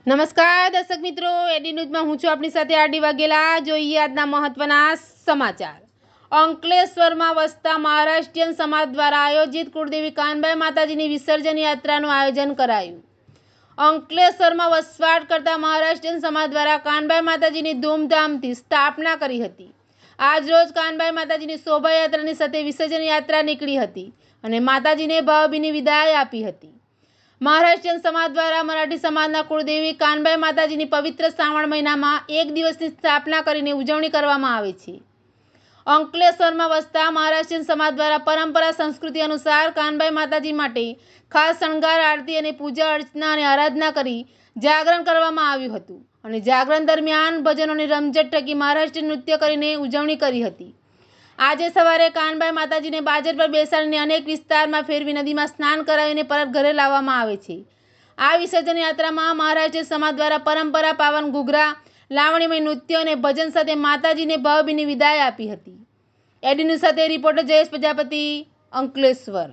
નમસ્કાર દર્શક મિત્રો, એડી ન્યૂઝમાં હું છું આપણી સાથે આરડી વાઘેલા. જોઈએ આજના મહત્વના સમાચાર. અંકલેશ્વરમાં વસતા મહારાષ્ટ્રીયન સમાજ દ્વારા આયોજિત કુળદેવી કાનબાઈ માતાજીની વિસર્જન યાત્રાનું આયોજન કરાયું. અંકલેશ્વરમાં વસવાટ કરતા મહારાષ્ટ્રીયન સમાજ દ્વારા કાનબાઈ માતાજીની ધૂમધામથી સ્થાપના કરી હતી. આજરોજ કાનબાઈ માતાજીની શોભાયાત્રાની સાથે વિસર્જન યાત્રા નીકળી હતી અને માતાજીને ભાવભીની વિદાય આપી હતી. મહારાષ્ટ્રીયન સમાજ દ્વારા મરાઠી સમાજના કુળદેવી કાનબાઈ માતાજીની પવિત્ર શ્રાવણ મહિનામાં એક દિવસની સ્થાપના કરીને ઉજવણી કરવામાં આવે છે. અંકલેશ્વરમાં વસતા મહારાષ્ટ્રીયન સમાજ દ્વારા પરંપરા સંસ્કૃતિ અનુસાર કાનબાઈ માતાજી માટે ખાસ શણગાર, આરતી અને પૂજા અર્ચના અને આરાધના કરી જાગરણ કરવામાં આવ્યું હતું અને જાગરણ દરમિયાન ભજનો અને રમઝટ થકી મહારાષ્ટ્રીય નૃત્ય કરીને ઉજવણી કરી હતી. આજે સવારે કાનબાઈ માતાજીને બાજર પર બેસાડીને અનેક વિસ્તારમાં ફેરવી નદીમાં સ્નાન કરાવીને પરત ઘરે લાવવામાં આવે છે. આ વિસર્જન યાત્રામાં મહારાષ્ટ્રીય સમાજ દ્વારા પરંપરા પાવન ઘૂઘરા, લાવણીમય નૃત્યો અને ભજન સાથે માતાજીને ભાવભીની વિદાય આપી હતી. એડી ન્યૂઝ સાથે રિપોર્ટર જયેશ પ્રજાપતિ, અંકલેશ્વર.